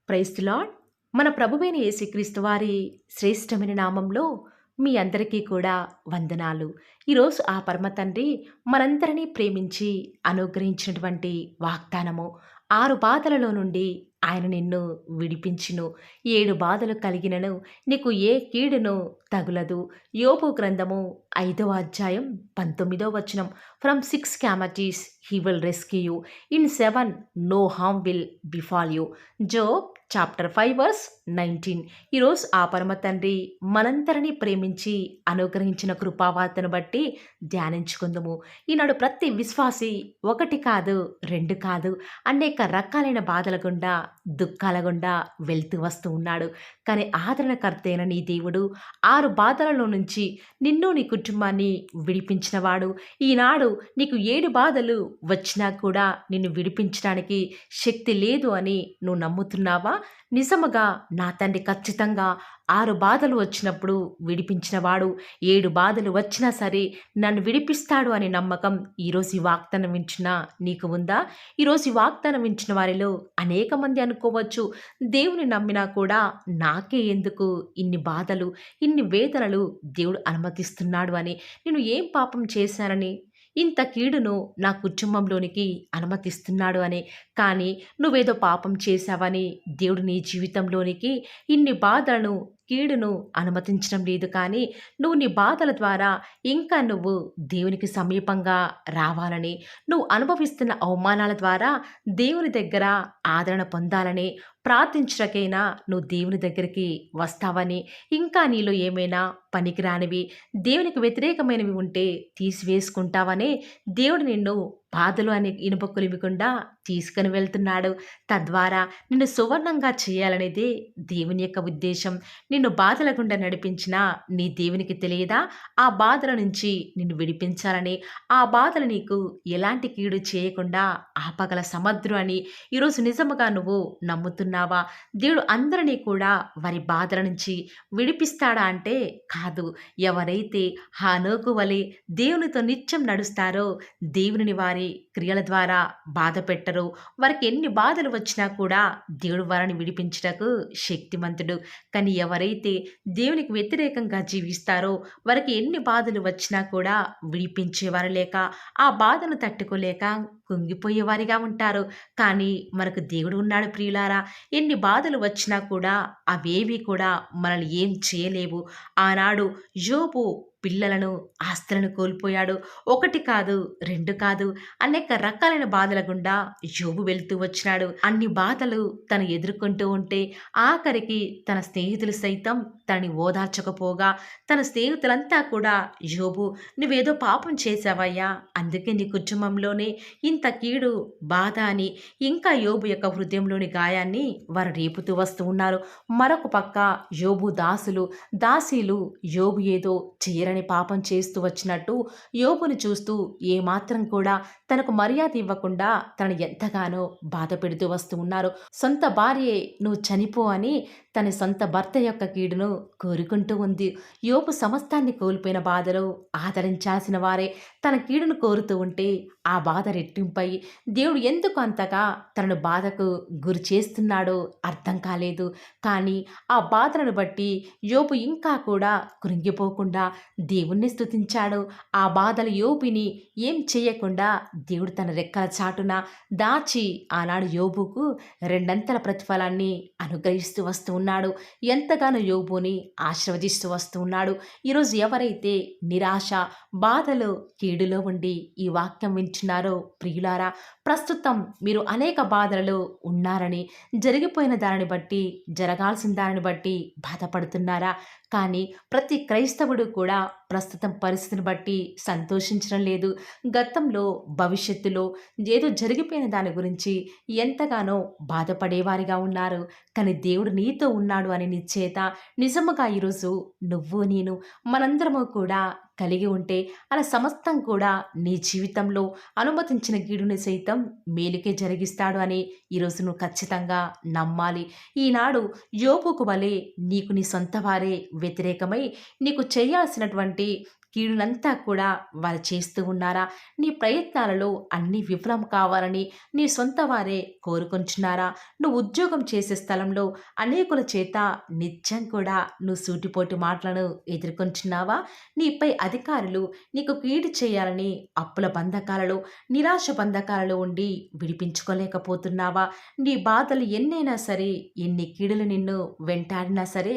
Praise the lord. మన ప్రభువైన యేసుక్రీస్తు వారి శ్రేష్టమైన నామంలో మీ అందరికీ కూడా వందనాలు. ఈరోజు ఆ పరమ తండ్రి మనందరినీ ప్రేమించి అనుగ్రహించినటువంటి వాగ్దానము 6 బాధలలో నుండి ఆయన నిన్ను విడిపించును. 7 బాధలు కలిగినను నీకు ఏ కీడును తగులదు. యోబు గ్రంథము 5వ అధ్యాయం 19వ వచనం. From 6 calamities he will rescue you. In 7 no harm will befall you. Job chapter 5 verse 19. ఈరోజు ఆ పరమ తండ్రి మనందరినీ ప్రేమించి అనుగ్రహించిన కృపావార్తను బట్టి ధ్యానించుకుందుము. ఈనాడు ప్రతి విశ్వాసి ఒకటి కాదు, రెండు కాదు, అనేక రకాలైన బాధల గుండా, దుఃఖాల గుండా వెళ్తూ వస్తూ ఉన్నాడు. కానీ ఆదరణకర్త అయిన నీ దేవుడు 6 బాధలలో నుంచి నిన్ను నీ కుటుంబాన్ని విడిపించినవాడు. ఈనాడు నీకు 7 బాధలు వచ్చినా కూడా నిన్ను విడిపించడానికి శక్తి లేదు అని నువ్వు నమ్ముతున్నావా? నిజముగా నా తండ్రి ఖచ్చితంగా 6 బాధలు వచ్చినప్పుడు విడిపించినవాడు. 7 బాధలు వచ్చినా సరే నన్ను విడిపిస్తాడు అనే నమ్మకం ఈరోజు ఈ వాగ్దానం వింటున్నా నీకు ఉందా? ఈరోజు ఈ వాగ్దానం వింటున్న వారిలో అనేక మంది అనుకోవచ్చు, దేవుని నమ్మినా కూడా నాకే ఎందుకు ఇన్ని బాధలు, ఇన్ని వేదనలు దేవుడు అనుమతిస్తున్నాడు అని. నేను ఏం పాపం చేశానని ఇంత కీడును నా కుటుంబంలోనికి అనుమతిస్తున్నాడు అని. కానీ నువ్వేదో పాపం చేశావని దేవుడు నీ జీవితంలోనికి ఇన్ని బాధలను, కీడును అనుమతించడం లేదు. కానీ నువ్వు నీ బాధల ద్వారా ఇంకా నువ్వు దేవునికి సమీపంగా రావాలని, నువ్వు అనుభవిస్తున్న అవమానాల ద్వారా దేవుని దగ్గర ఆదరణ పొందాలని ప్రార్థించటకైనా నువ్వు దేవుని దగ్గరికి వస్తావని, ఇంకా నీలో ఏమైనా పనికిరానివి, దేవునికి వ్యతిరేకమైనవి ఉంటే తీసివేసుకుంటావని దేవుడు నిన్ను బాధలు అనే ఇనుప కొలిమికుండా తీసుకుని వెళ్తున్నాడు. తద్వారా నిన్ను సువర్ణంగా చేయాలనేదే దేవుని యొక్క ఉద్దేశం. నిన్ను బాధల గుండా నడిపించిన నీ దేవునికి తెలియదా ఆ బాధల నుంచి నిన్ను విడిపించాలని, ఆ బాధలు నీకు ఎలాంటి కీడు చేయకుండా ఆపగల సమర్థుడు అని. ఈరోజు నిజముగా నువ్వు నమ్ముతున్నావా? దేవుడు అందరినీ కూడా వారి బాధల నుంచి విడిపిస్తాడా అంటే కాదు. ఎవరైతే హానోకు వలె దేవునితో నిత్యం నడుస్తారో, దేవునిని వారి క్రియల ద్వారా బాధ పెట్టరు, వారికి ఎన్ని బాధలు వచ్చినా కూడా దేవుడు వారిని విడిపించుటకు శక్తిమంతుడు. కానీ ఎవరైతే దేవునికి వ్యతిరేకంగా జీవిస్తారో, వారికి ఎన్ని బాధలు వచ్చినా కూడా విడిపించేవారు లేక, ఆ బాధను తట్టుకోలేక కుంగిపోయేవారిగా ఉంటారు. కానీ మనకు దేవుడు ఉన్నాడు ప్రియులారా. ఎన్ని బాధలు వచ్చినా కూడా అవేవి కూడా మనల్ని ఏం చేయలేవు. ఆనాడు యోబు పిల్లలను, ఆస్తులను కోల్పోయాడు. 1 కాదు, 2 కాదు, అనేక రకాలైన బాధల గుండా యోబు వెళ్తూ వచ్చినాడు. అన్ని బాధలు తను ఎదుర్కొంటూ ఉంటే ఆఖరికి తన స్నేహితులు సైతం తనని ఓదార్చకపోగా, తన స్నేహితులంతా కూడా యోబు నువ్వేదో పాపం చేశావయ్యా, అందుకే నీ కుటుంబంలోనే ఇంత కీడు, బాధ అని ఇంకా యోబు యొక్క హృదయంలోని గాయాన్ని వారు రేపుతూ వస్తూ ఉన్నారు. మరొక పక్క యోబు దాసీలు యోబు ఏదో చేయరని పాపం చేస్తూ వచ్చినట్టు యోబుని చూస్తూ ఏమాత్రం కూడా తనకు మర్యాద ఇవ్వకుండా తనను ఎంతగానో బాధ పెడుతూ వస్తూ ఉన్నారు. సొంత భార్యే నువ్వు చనిపో అని తన సొంత భర్త యొక్క కీడును కోరుకుంటూ ఉంది. యోబు సమస్తాన్ని కోల్పోయిన బాధలో ఆదరించాల్సిన వారే తన కీడును కోరుతూ ఉంటే ఆ బాధ రెట్టింపై దేవుడు ఎందుకు అంతగా తనను బాధకు గురి చేస్తున్నాడో అర్థం కాలేదు. కానీ ఆ బాధలను బట్టి యోబు ఇంకా కూడా కృంగిపోకుండా దేవుణ్ణి స్తుతించాడు. ఆ బాధలు యోబుని ఏం చేయకుండా దేవుడు తన రెక్కల చాటున దాచి ఆనాడు యోబుకు 2 ప్రతిఫలాన్ని అనుగ్రహిస్తూ వస్తూ ఉన్నాడు. ఎంతగానో యోబుని ఆశీర్వదిస్తూ వస్తూ ఉన్నాడు. ఈరోజు ఎవరైతే నిరాశ, బాధలో, కీడులో ఉండి ఈ వాక్యం వింటున్నారో ప్రియులారా, ప్రస్తుతం మీరు అనేక బాధలలో ఉన్నారని, జరిగిపోయిన దానిని బట్టి, జరగాల్సిన దానిని బట్టి బాధపడుతున్నారా? కానీ ప్రతి క్రైస్తవుడు కూడా ప్రస్తుతం పరిస్థితిని బట్టి సంతోషించడం లేదు. గతంలో, భవిష్యత్తులో ఏదో జరిగిపోయిన దాని గురించి ఎంతగానో బాధపడేవారిగా ఉన్నారు. కానీ దేవుడు నీతో ఉన్నాడు అని నిశ్చేత నిజముగా ఈరోజు నువ్వు, నేను, మనందరము కూడా కలిగి ఉంటే అలా సమస్తం కూడా నీ జీవితంలో అనుమతించిన కీడుని సైతం మేలుకే జరిగిస్తాడు అని ఈరోజు నువ్వు ఖచ్చితంగా నమ్మాలి. ఈనాడు యోబుకు వలె నీకు నీ సొంత వారే వ్యతిరేకమై నీకు చేయాల్సినటువంటి కీడునంతా కూడా వారు చేస్తూ ఉన్నారా? నీ ప్రయత్నాలలో అన్నీ విఫలం కావాలని నీ సొంత వారే కోరుకొంచున్నారా? నువ్వు ఉద్యోగం చేసే స్థలంలో అనేకుల చేత నిత్యం కూడా నువ్వు సూటిపోటి మాటలను ఎదుర్కొంటున్నావా? నీపై అధికారులు నీకు కీడు చేయాలని అప్పుల బంధకాలలో, నిరాశ బంధకాలలో ఉండి విడిపించుకోలేకపోతున్నావా? నీ బాధలు ఎన్నైనా సరే, ఎన్ని కీడులు నిన్ను వెంటాడినా సరే,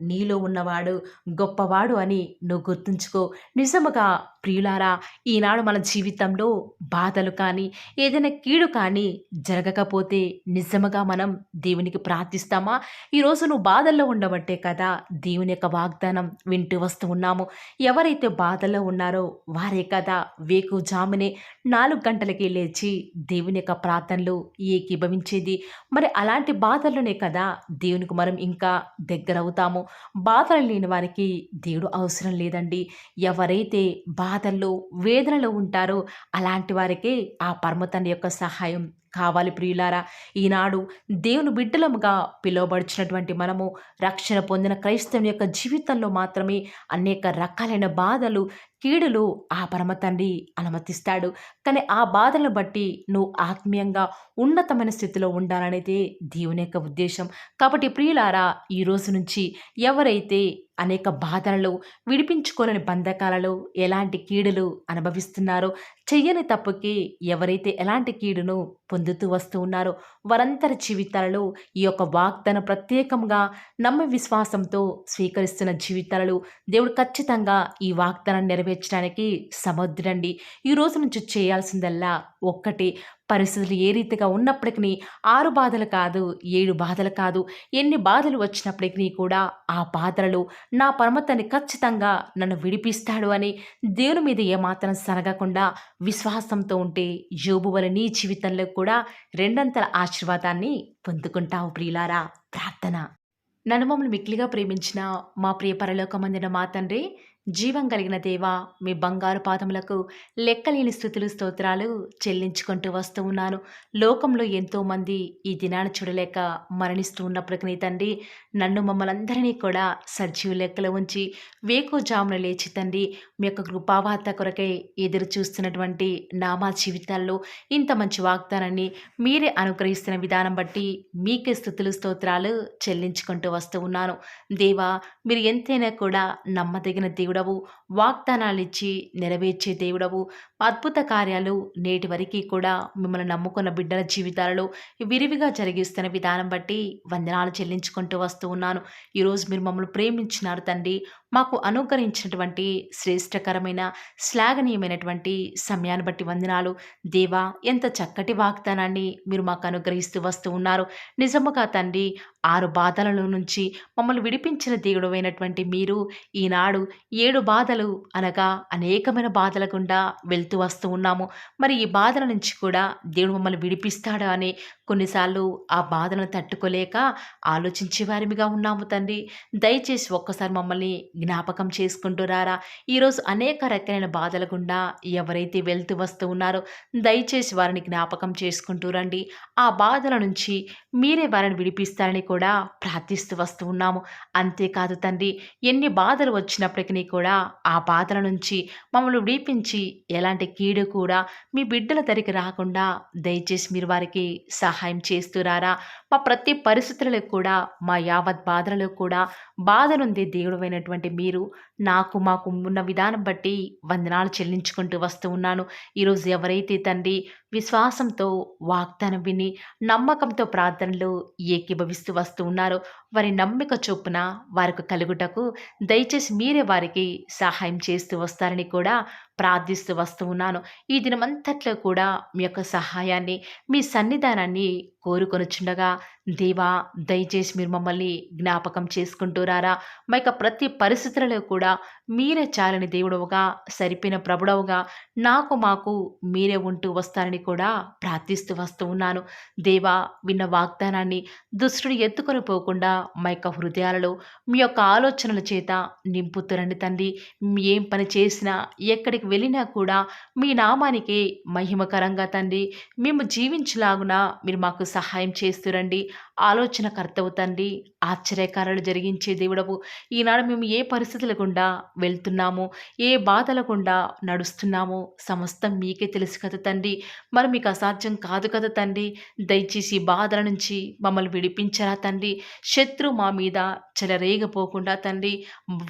నీలో ఉన్నవాడు గొప్పవాడు అని నువ్వు గుర్తుంచుకో. నిజముగా ప్రియులారా, ఈనాడు మన జీవితంలో బాధలు కానీ, ఏదైనా కీడు కానీ జరగకపోతే నిజముగా మనం దేవునికి ప్రార్థిస్తామా? ఈరోజు నువ్వు బాధల్లో ఉండబట్టే కదా దేవుని యొక్క వాగ్దానం వింటూ వస్తూ ఉన్నాము. ఎవరైతే బాధల్లో ఉన్నారో వారే కదా వేకువజామునే 4 గంటలకే లేచి దేవుని యొక్క ప్రార్థనలు ఏకీభవించేది. మరి అలాంటి బాధల్లోనే కదా దేవునికి మనం ఇంకా దగ్గరవుతాము. బాధలు లేని వారికి దేవుడు అవసరం లేదండి. ఎవరైతే బాధల్లో, వేదనలో ఉంటారో అలాంటి వారికే ఆ పరమ యొక్క సహాయం కావాలి ప్రియులారా. ఈనాడు దేవుని బిడ్డలముగా పిలువబడుచున్నటువంటి మనము, రక్షణ పొందిన క్రైస్తవుని యొక్క జీవితంలో మాత్రమే అనేక రకాలైన బాధలు, కీడులు ఆ పరమ తండ్రి అనుమతిస్తాడు. కానీ ఆ బాధలను బట్టి నువ్వు ఆత్మీయంగా ఉన్నతమైన స్థితిలో ఉండాలనేదే దేవుని యొక్క ఉద్దేశం. కాబట్టి ప్రియులారా, ఈ రోజు నుంచి ఎవరైతే అనేక బాధలలో, విడిపించుకోలేని బంధకాలలో ఎలాంటి కీడులు అనుభవిస్తున్నారో, చెయ్యని తప్పుకి ఎవరైతే ఎలాంటి కీడును పొందుతూ వస్తూ ఉన్నారో వారందరి జీవితాలలో ఈ యొక్క వాగ్దానం ప్రత్యేకంగా నమ్మి విశ్వాసంతో స్వీకరిస్తున్న జీవితాలలో దేవుడు ఖచ్చితంగా ఈ వాగ్దానం నెరవేర్చడానికి సమర్థుడండి. ఈ రోజు నుంచి చేయాల్సిందల్లా ఒక్కటే, పరిస్థితులు ఏ రీతిగా ఉన్నప్పటికీ 6 బాధలు కాదు, 7 బాధలు కాదు, ఎన్ని బాధలు వచ్చినప్పటికీ కూడా ఆ బాధలలో నా పరమతని ఖచ్చితంగా నన్ను విడిపిస్తాడు అని దేవుని మీద ఏమాత్రం సనగకుండా విశ్వాసంతో ఉంటే యోబు వలె నీ జీవితంలో కూడా రెండంతల ఆశీర్వాదాన్ని పొందుకుంటావు ప్రియులారా. ప్రార్థన. నన్ను మమ్మల్ని మిక్కిలిగా ప్రేమించిన మా ప్రియ పరలోకమందిన మా తండ్రి, జీవం కలిగిన దేవా, మీ బంగారు పాదములకు లెక్కలేని స్థుతులు, స్తోత్రాలు చెల్లించుకుంటూ వస్తూ ఉన్నాను. లోకంలో ఎంతోమంది ఈ దినాన్ని చూడలేక మరణిస్తూ ఉన్నప్పటికీ తండ్రి, నన్ను మమ్మల్ందరినీ కూడా సజీవ లెక్కలో ఉంచి వేకువజామున లేచి తండ్రి, మీ యొక్క కృపావార్త కొరకై ఎదురు చూస్తున్నటువంటి మా జీవితాల్లో ఇంత మంచి వాగ్దానాన్ని మీరే అనుగ్రహిస్తున్న విధానం బట్టి మీకే స్థుతులు, స్తోత్రాలు చెల్లించుకుంటూ వస్తూ ఉన్నాను. దేవా, మీరు ఎంతైనా కూడా నమ్మదగిన దేవుడవు, వాగ్దానాలిచ్చి నెరవేర్చే దేవుడవు, అద్భుత కార్యాలు నేటి వరకు కూడా మిమ్మల్ని నమ్ముకున్న బిడ్డల జీవితాలలో విరివిగా జరిగిస్తున్న విధానం బట్టి వందనాలు చెల్లించుకుంటూ వస్తూ ఉన్నాను. ఈరోజు మీరు మమ్మల్ని ప్రేమించినారు తండ్రి. మాకు అనుగ్రహించినటువంటి శ్రేష్టకరమైన, శ్లాఘనీయమైనటువంటి సమయాన్ని బట్టి వందనాలు. దేవా, ఎంత చక్కటి వాగ్దానాన్ని మీరు మాకు అనుగ్రహిస్తూ వస్తూ ఉన్నారు. నిజముగా తండ్రి, 6 బాధలలో నుంచి మమ్మల్ని విడిపించిన దేవుడు అయినటువంటి మీరు ఈనాడు 7 బాధలు అనగా అనేకమైన బాధల గుండా వెళ్తూ వస్తూ ఉన్నాము. మరి ఈ బాధల నుంచి కూడా దేవుడు మమ్మల్ని విడిపిస్తాడా అని కొన్నిసార్లు ఆ బాధలను తట్టుకోలేక ఆలోచించే వారిగా ఉన్నాము తండ్రి. దయచేసి ఒక్కసారి మమ్మల్ని జ్ఞాపకం చేసుకుంటూ రారా. ఈరోజు అనేక రకాలైన బాధల గుండా ఎవరైతే వెళ్తూ వస్తూ ఉన్నారో దయచేసి వారిని జ్ఞాపకం చేసుకుంటూ రండి. ఆ బాధల నుంచి మీరే వారిని విడిపిస్తారని కూడా ప్రార్థిస్తూ వస్తూ ఉన్నాము. అంతేకాదు తండ్రి, ఎన్ని బాధలు వచ్చినప్పటికీ కూడా ఆ బాధల నుంచి మమ్మల్ని విడిపించి ఎలాంటి కీడు కూడా మీ బిడ్డల దరికి రాకుండా దయచేసి మీరు వారికి సహాయం చేస్తురారా. మా ప్రతి పరిస్థితులలో కూడా, మా యావత్ బాధలలో కూడా బాధనుంది దేవుడైనటువంటి మీరు మాకు ఉన్న విధానం బట్టి వందనాలు చెల్లించుకుంటూ వస్తూ ఉన్నాను. ఈరోజు ఎవరైతే తండ్రి విశ్వాసంతో వాగ్దానం విని నమ్మకంతో ప్రార్థనలు ఏకీభవిస్తూ వస్తూ ఉన్నారో వారి నమ్మిక చొప్పున వారికి కలుగుటకు దయచేసి మీరే వారికి సహాయం చేస్తూ వస్తారని కూడా ప్రార్థిస్తూ వస్తూ ఉన్నాను. ఈ దినమంతట్లో కూడా మీ యొక్క సహాయాన్ని, మీ సన్నిధానాన్ని కోరుకొనుచుండగా దేవా, దయచేసి మీరు మమ్మల్ని జ్ఞాపకం చేసుకుంటూ రారా. మా యొక్క ప్రతి పరిస్థితులలో కూడా మీరే చాలని దేవుడవుగా, సరిపోయిన ప్రభుడవుగా మాకు మీరే ఉంటూ వస్తారని కూడా ప్రార్థిస్తూ వస్తూ ఉన్నాను. దేవా, విన్న వాగ్దానాన్ని దుష్టుడు ఎత్తుకొని పోకుండా మా యొక్క హృదయాలలో మీ యొక్క ఆలోచనల చేత నింపుతురండి తండ్రి. ఏం పని చేసినా, ఎక్కడికి వెళ్ళినా కూడా మీ నామానికి మహిమకరంగా తండ్రి మేము జీవించలాగున మీరు మాకు సహాయం చేస్తురండి. ఆలోచనకర్తవు తండ్రి, ఆశ్చర్యకార్యాలు జరిగించే దేవుడవు. ఈనాడు మేము ఏ పరిస్థితుల గుండా వెళ్తున్నామో, ఏ బాధల గుండా నడుస్తున్నామో సమస్తం మీకే తెలుసు కదా తండ్రి. మరి మీకు అసాధ్యం కాదు కదా తండ్రి. దయచేసి ఈ బాధల నుంచి మమ్మల్ని విడిపించరా తండ్రి. శత్రువు మా మీద చెలరేగపోకుండా తండ్రి,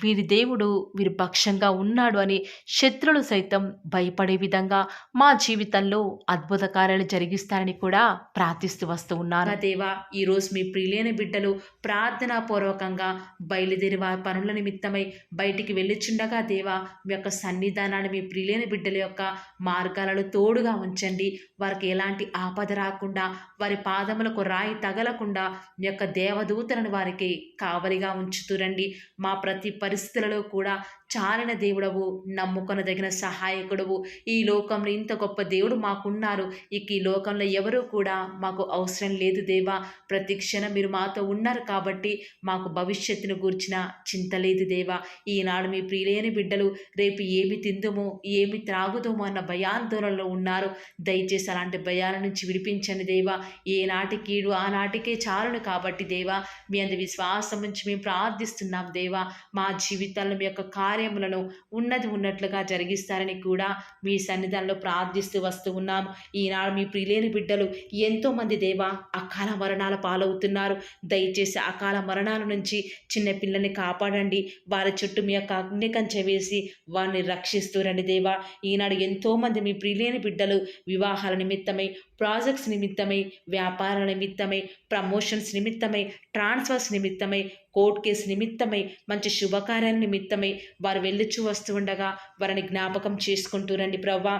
వీరి దేవుడు వీరి పక్షంగా ఉన్నాడు అని శత్రువులు సైతం భయపడే విధంగా మా జీవితంలో అద్భుత కార్యాలు జరిగిస్తారని కూడా ప్రార్థిస్తూ వస్తూ ఉన్నాను. దేవా, ఈరోజు మీ ప్రియులైన బిడ్డలు ప్రార్థనాపూర్వకంగా బయలుదేరి వారి పనుల నిమిత్తమై బయటికి వెళ్ళిచుండగా దేవా, మీ యొక్క సన్నిధానాన్ని మీ ప్రియులైన బిడ్డల యొక్క మార్గాలలో తోడుగా ఉంచండి. వారికి ఎలాంటి ఆపద రాకుండా, వారి పాదములకు రాయి తగలకుండా మీ యొక్క దేవదూతలను వారికి కావలిగా ఉంచుతురండి. మా ప్రతి పరిస్థితులలో కూడా చాలిన దేవుడవు, నమ్ముకొనదగిన సహాయకుడవు. ఈ లోకంలో ఇంత గొప్ప దేవుడు మాకున్నారు. ఇక ఈ లోకంలో ఎవరూ కూడా మాకు అవసరం లేదు దేవా. ప్రతి క్షణం మీరు మాతో ఉన్నారు కాబట్టి మాకు భవిష్యత్తును గూర్చిన చింత లేదు దేవా. ఈనాడు మీ ప్రియులైన బిడ్డలు రేపు ఏమి తిందుమో, ఏమి త్రాగుదామో అన్న భయాందోళనలో ఉన్నారు. దయచేసి అలాంటి భయాల నుంచి విడిపించండి దేవా. ఏనాటి కీడు ఆనాటికే చాలును కాబట్టి దేవా, మీ అందు విశ్వాసం నుంచి మేము ప్రార్థిస్తున్నాం దేవా. మా జీవితాల్లో మీ యొక్క కార్యములను ఉన్నది ఉన్నట్లుగా జరిగిస్తారని కూడా మీ సన్నిధానంలో ప్రార్థిస్తూ వస్తూ ఉన్నాము. ఈనాడు మీ ప్రియులైన బిడ్డలు ఎంతోమంది దేవా అకాల మరణాల పాలవుతున్నారు. దయచేసి అకాల మరణాల నుంచి చిన్న పిల్లల్ని కాపాడండి. వారి చుట్టూ మీ యొక్క అగ్ని కంచె వేసి వారిని రక్షిస్తూరండి దేవా. ఈనాడు ఎంతోమంది మీ ప్రియులైన బిడ్డలు వివాహాల నిమిత్తమై, ప్రాజెక్ట్స్ నిమిత్తమై, వ్యాపారాల నిమిత్తమై, ప్రమోషన్స్ నిమిత్తమై, ట్రాన్స్ఫర్స్ నిమిత్తమై, కోర్టు కేసు నిమిత్తమై, మంచి శుభకార్యాల నిమిత్తమై వారు వెళ్ళుచూ వస్తూ ఉండగా వారిని జ్ఞాపకం చేసుకుంటూరండి ప్రవ్వా.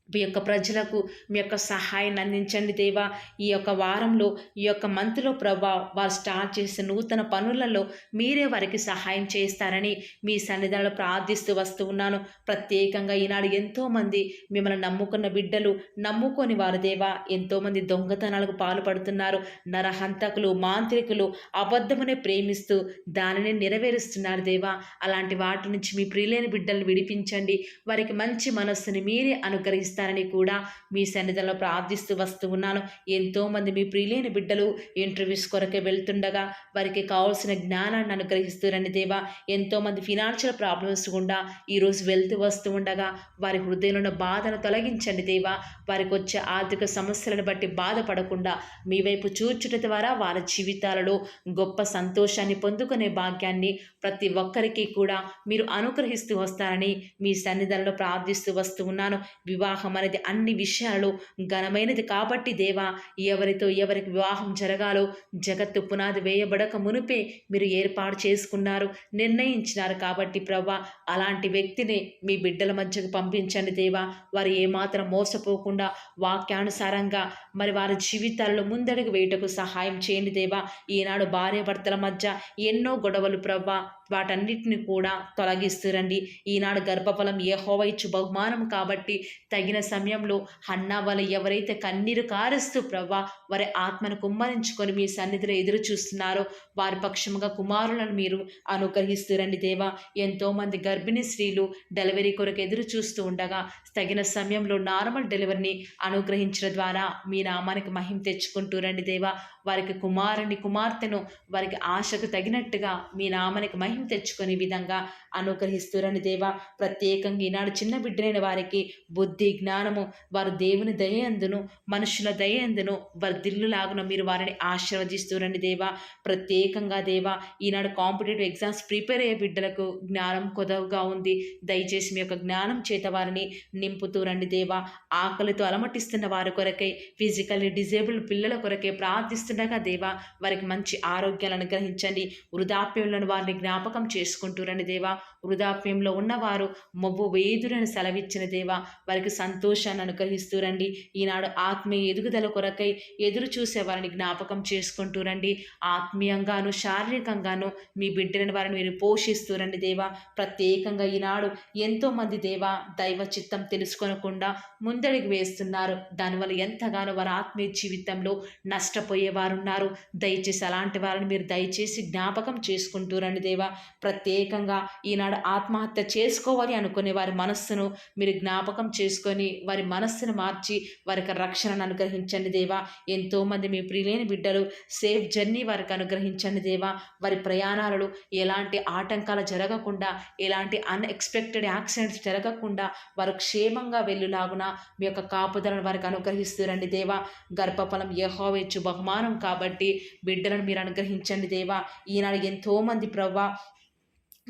మీ యొక్క ప్రజలకు మీ యొక్క సహాయాన్ని అందించండి దేవా. ఈ యొక్క వారంలో, ఈ యొక్క మంత్లో ప్రభా, వారు స్టార్ట్ చేసే నూతన పనులలో మీరే వారికి సహాయం చేస్తారని మీ సన్నిధానంలో ప్రార్థిస్తూ వస్తూ ఉన్నాను. ప్రత్యేకంగా ఈనాడు ఎంతోమంది మిమ్మల్ని నమ్ముకున్న బిడ్డలు, నమ్ముకొని వారు దేవా ఎంతోమంది దొంగతనాలకు పాల్పడుతున్నారు. నరహంతకులు, మాంత్రికులు అబద్ధమునే ప్రేమిస్తూ దానిని నెరవేరుస్తున్నారు దేవా. అలాంటి వాటి నుంచి మీ ప్రియులైన బిడ్డలను విడిపించండి. వారికి మంచి మనస్సుని మీరే అనుగ్రహిస్తారు కూడా మీ సన్నిధిలో ప్రార్థిస్తూ వస్తూ ఉన్నాను. ఎంతోమంది మీ ప్రియులైన బిడ్డలు ఇంటర్వ్యూస్ కొరకే వెళ్తుండగా వారికి కావాల్సిన జ్ఞానాన్ని అనుగ్రహిస్తురండి దేవా. ఎంతోమంది ఫినాన్షియల్ ప్రాబ్లమ్స్ గుండా ఈరోజు వెళ్తూ వస్తూ ఉండగా వారి హృదయంలో బాధను తొలగించండి దేవా. వారికి వచ్చే ఆర్థిక సమస్యలను బట్టి బాధపడకుండా మీ వైపు చూచుట ద్వారా వారి జీవితాలలో గొప్ప సంతోషాన్ని పొందుకునే భాగ్యాన్ని ప్రతి ఒక్కరికి కూడా మీరు అనుగ్రహిస్తూ వస్తారని మీ సన్నిధానంలో ప్రార్థిస్తూ వస్తూ ఉన్నాను. వివాహం అనేది అన్ని విషయాలలో ఘనమైనది కాబట్టి దేవా, ఎవరితో ఎవరికి వివాహం జరగాలో జగత్తు పునాది వేయబడక మునిపే మీరు ఏర్పాటు చేసుకున్నారు, నిర్ణయించినారు కాబట్టి ప్రవ్వా, అలాంటి వ్యక్తిని మీ బిడ్డల మధ్యకు పంపించండి దేవా. వారు ఏమాత్రం మోసపోకుండా వాక్యానుసారంగా మరి వారి జీవితాల్లో ముందడుగు వేయటకు సహాయం చేయండి దేవా. ఈనాడు భార్యాభర్తల మధ్య ఎన్నో గొడవలు ప్రవ్వా, వాటన్నిటిని కూడా తొలగిస్తురండి. ఈనాడు గర్భఫలం యెహోవా ఇచ్చు బహుమానం కాబట్టి తగిన సమయంలో హన్నా వలె ఎవరైతే కన్నీరు కారుస్తూ ప్రవ్వా వారి ఆత్మను కుమ్మరించుకొని మీ సన్నిధిలో ఎదురు చూస్తున్నారో వారి పక్షముగా కుమారులను మీరు అనుగ్రహిస్తురండి దేవా. ఎంతోమంది గర్భిణీ స్త్రీలు డెలివరీ కొరకు ఎదురు చూస్తూ ఉండగా తగిన సమయంలో నార్మల్ డెలివరీని అనుగ్రహించడం ద్వారా మీ నామానికి మహిమ తెచ్చుకుంటూరండి దేవా. వారికి కుమారుని కుమార్తెను వారికి ఆశకు తగినట్టుగా మీ నామానికి మహిమ తెచ్చుకునే విధంగా అనుగ్రహిస్తురని దేవా. ప్రత్యేకంగా ఈనాడు చిన్న బిడ్డలైన వారికి బుద్ధి జ్ఞానము వారు దేవుని దయందును మనుషుల దయందును వర్ధిల్లులాగున మీరు వారిని ఆశీర్వదిస్తురండి దేవా. ప్రత్యేకంగా దేవా, ఈనాడు కాంపిటేటివ్ ఎగ్జామ్స్ ప్రిపేర్ అయ్యే బిడ్డలకు జ్ఞానం కొదవగా ఉంది. దయచేసి మీ యొక్క జ్ఞానం చేత వారిని నింపుతూ రండి దేవా. ఆకలితో అలమటిస్తున్న వారి కొరకై, ఫిజికల్లీ డిజేబుల్డ్ పిల్లల కొరకై ప్రార్థిస్తుండగా దేవా వారికి మంచి ఆరోగ్యాలను అనుగ్రహించండి. వృద్ధాప్యంలో వారిని జ్ఞాపకం చేసుకుంటూ రండి దేవా. వృద్ధాప్యంలో ఉన్నవారు మొవ్వు వేదురని సెలవిచ్చిన దేవా వారికి సంతోషాన్ని అనుగ్రహిస్తూ రండి. ఈనాడు ఆత్మీయ ఎదుగుదల కొరకై ఎదురు చూసే వారిని జ్ఞాపకం చేసుకుంటూ రండి. ఆత్మీయంగాను శారీరకంగాను మీ బిడ్డలను వారిని మీరు పోషిస్తూ రండి దేవా. ప్రత్యేకంగా ఈనాడు ఎంతోమంది దేవా దైవ చిత్తం తెలుసుకోనకుండా ముందడుగు వేస్తున్నారు. దానివల్ల ఎంతగానో వారి ఆత్మీయ జీవితంలో నష్టపోయే వారున్నారు. దయచేసి అలాంటి వారిని మీరు దయచేసి జ్ఞాపకం చేసుకుంటూ రండి దేవా. ప్రత్యేకంగా ఈనాడు ఆత్మహత్య చేసుకోవాలి అనుకునే వారి మనస్సును మీరు జ్ఞాపకం చేసుకొని వారి మనస్సును మార్చి వారికి రక్షణను అనుగ్రహించండి దేవా. ఎంతోమంది మీ ప్రియులైన బిడ్డలు సేఫ్ జర్నీ వారికి అనుగ్రహించండి దేవా. వారి ప్రయాణాలలో ఎలాంటి ఆటంకాలు జరగకుండా, ఎలాంటి అన్ఎక్స్పెక్టెడ్ యాక్సిడెంట్స్ జరగకుండా వారు క్షేమంగా వెళ్ళులాగున మీ యొక్క కాపుదలను వారికి అనుగ్రహిస్తూ రండి దేవా. గర్భఫలం యెహోవా ఇచ్చు బహుమానం కాబట్టి బిడ్డలను మీరు అనుగ్రహించండి దేవా. ఈనాడు ఎంతోమంది ప్రవ్వా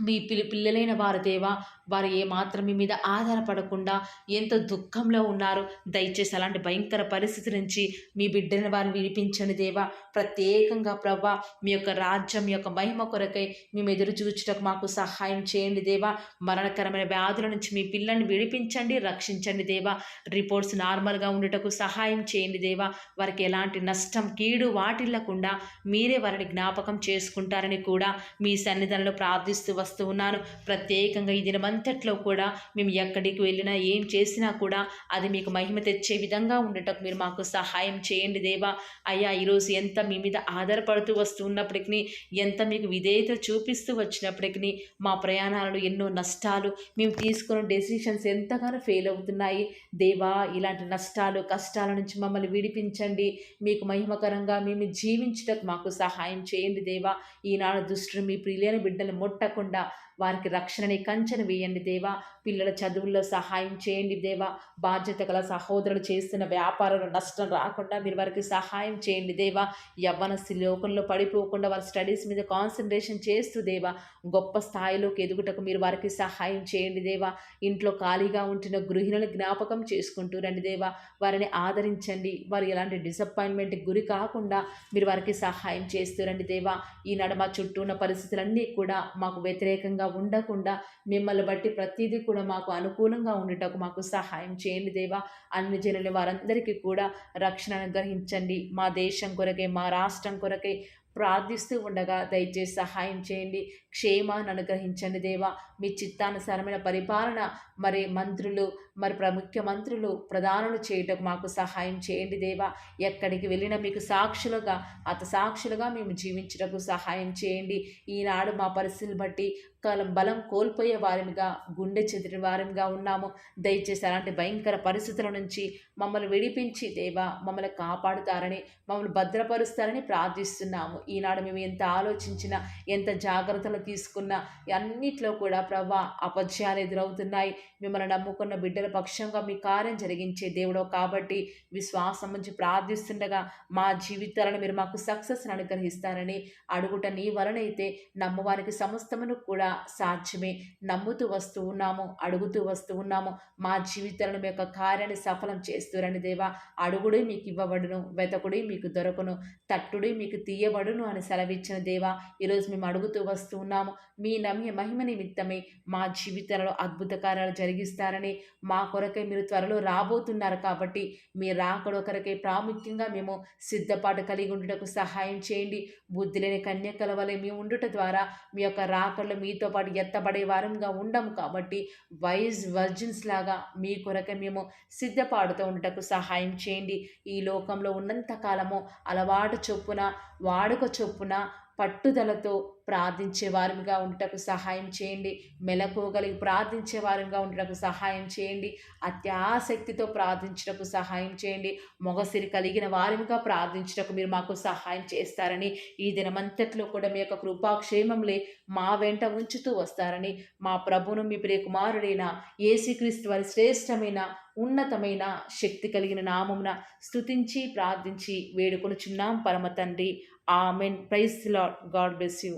మీ పిల్లలైన వారు దేవా, వారు ఏమాత్రం మీ మీద ఆధారపడకుండా ఎంతో దుఃఖంలో ఉన్నారు. దయచేసి అలాంటి భయంకర పరిస్థితి నుంచి మీ బిడ్డలను వారిని విడిపించండి దేవా. ప్రత్యేకంగా ప్రవ్వా మీ యొక్క రాజ్యం యొక్క మహిమ కొరకై మేము ఎదురు చూచుటకు మాకు సహాయం చేయండి దేవా. మరణకరమైన వ్యాధుల నుంచి మీ పిల్లల్ని విడిపించండి, రక్షించండి దేవా. రిపోర్ట్స్ నార్మల్గా ఉండటకు సహాయం చేయండి దేవా. వారికి ఎలాంటి నష్టం కీడు వాటిల్లకుండా మీరే వారిని జ్ఞాపకం చేసుకుంటారని కూడా మీ సన్నిధానంలో ప్రార్థిస్తూ వస్తూ ఉన్నాను. ప్రత్యేకంగా ఈ దినమంతట్లో కూడా మేము ఎక్కడికి వెళ్ళినా ఏం చేసినా కూడా అది మీకు మహిమ తెచ్చే విధంగా ఉండటకు మీరు మాకు సహాయం చేయండి దేవా. అయ్యా, ఈరోజు ఎంత మీ మీద ఆధారపడుతూ వస్తూ ఉన్నప్పటికీ, ఎంత మీకు విధేయత చూపిస్తూ వచ్చినప్పటికీ మా ప్రయాణాలలో ఎన్నో నష్టాలు, మేము తీసుకున్న డెసిషన్స్ ఎంతగానో ఫెయిల్ అవుతున్నాయి దేవా. ఇలాంటి నష్టాలు కష్టాల నుంచి మమ్మల్ని విడిపించండి. మీకు మహిమకరంగా మేము జీవించటకు మాకు సహాయం చేయండి దేవా. ఈనాడు దుష్టులు మీ ప్రియులైన బిడ్డలు ముట్టకుండా వారికి రక్షణని కంచెను వేయండి దేవా. పిల్లల చదువుల్లో సహాయం చేయండి దేవా. బాధ్యత గల సహోదరులు చేస్తున్న వ్యాపారంలో నష్టం రాకుండా మీరు వారికి సహాయం చేయండి దేవా. యవ్వనస్తు లోకంలో పడిపోకుండా వారి స్టడీస్ మీద కాన్సన్ట్రేషన్ చేస్తూ దేవా గొప్ప స్థాయిలోకి ఎదుగుటకు మీరు వారికి సహాయం చేయండి దేవా. ఇంట్లో ఖాళీగా ఉంటున్న గృహిణులను జ్ఞాపకం చేసుకుంటూ రండి దేవా. వారిని ఆదరించండి. వారు ఎలాంటి డిసప్పాయింట్మెంట్కి గురి కాకుండా మీరు వారికి సహాయం చేస్తూ రండి దేవా. ఈనాడు మా చుట్టూ ఉన్న పరిస్థితులన్నీ కూడా మాకు వ్యతిరేకంగా ఉండకుండా మిమ్మల్ని బట్టి ప్రతిదీ కూడా మాకు అనుకూలంగా ఉండటకు మాకు సహాయం చేయండి దేవా. అన్ని జనుల వారందరికీ కూడా రక్షణ అనుగ్రహించండి. మా దేశం కొరకే, మా రాష్ట్రం కొరకే ప్రార్థిస్తూ ఉండగా దయచేసి సహాయం చేయండి. క్షేమాన్ని అనుగ్రహించండి దేవా. మీ చిత్తానుసారమైన పరిపాలన మరి మంత్రులు, మరి ముఖ్యమంత్రులు, ప్రధానులు చేయటకు మాకు సహాయం చేయండి దేవా. ఎక్కడికి వెళ్ళినా మీకు సాక్షులుగా, సాక్షులుగా మేము జీవించటకు సహాయం చేయండి. ఈనాడు మా పరిస్థితులు బట్టి బలం కోల్పోయే వారిగా, గుండె చెదిరిన వారిగా ఉన్నాము. దయచేసి అలాంటి భయంకర పరిస్థితుల నుంచి మమ్మల్ని విడిపించి దేవా మమ్మల్ని కాపాడుతారని, మమ్మల్ని భద్రపరుస్తారని ప్రార్థిస్తున్నాము. ఈనాడు మేము ఎంత ఆలోచించినా, ఎంత జాగ్రత్తలు తీసుకున్నా అన్నిట్లో కూడా ప్రభా అపజయాలు ఎదురవుతున్నాయి. మిమ్మల్ని నమ్ముకున్న బిడ్డల పక్షంగా మీ కార్యం జరిగించే దేవుడో కాబట్టి విశ్వాసం నుంచి ప్రార్థిస్తుండగా మా జీవితాలను మీరు మాకు సక్సెస్ అనుగ్రహిస్తారని అడుగుట నీ వలనైతే నమ్మవారికి సమస్తమును కూడా సాధ్యమే. నమ్ముతూ వస్తూ ఉన్నాము, అడుగుతూ వస్తూ ఉన్నాము. మా జీవితాలను మీ యొక్క కార్యాన్ని సఫలం చేస్తురండి దేవా. అడుగుడే మీకు ఇవ్వబడును, వెతకుడే మీకు దొరకను, తట్టుడే మీకు తీయబడును అని సెలవిచ్చిన దేవా. ఈరోజు మేము అడుగుతూ వస్తూ ఉన్నాము. మీ మహిమ నిమిత్తమే మా జీవితాలలో అద్భుత కార్యాలు జరిగిస్తారని, మా కొరకై మీరు త్వరలో రాబోతున్నారు కాబట్టి మీ రాకడ కొరకై ప్రాముఖ్యంగా మేము సిద్ధపాటు కలిగి ఉండుటకు సహాయం చేయండి. బుద్ధి లేని కన్యకల వలె మేము ఉండుట ద్వారా మీ యొక్క రాకడలో మీతో పాటు ఎత్తబడే వారంగా ఉండము కాబట్టి వర్జిన్స్ లాగా మీ కొరకై మేము సిద్ధపాటుతో ఉండటకు సహాయం చేయండి. ఈ లోకంలో ఉన్నంత కాలము అలవాటు చొప్పున, వాడుక చొప్పున, పట్టుదలతో ప్రార్థించే వారిగా ఉండటకు సహాయం చేయండి. మెలకువగలిగి ప్రార్థించే వారిగా ఉండటకు సహాయం చేయండి. అత్యాసక్తితో ప్రార్థించటకు సహాయం చేయండి. మొగసిరి కలిగిన వారిగా ప్రార్థించటకు మీరు మాకు సహాయం చేస్తారని, ఈ దినమంతట్లో కూడా మీ యొక్క కృపాక్షేమంలే మా వెంట ఉంచుతూ వస్తారని, మా ప్రభును మీ ప్రియ కుమారుడైన యేసుక్రీస్తు వారి శ్రేష్టమైన ఉన్నతమైన శక్తి కలిగిన నామమున స్తుతించి ప్రార్థించి వేడుకొనుచున్నాం పరమ తండ్రి. Amen. Praise the Lord. God bless you.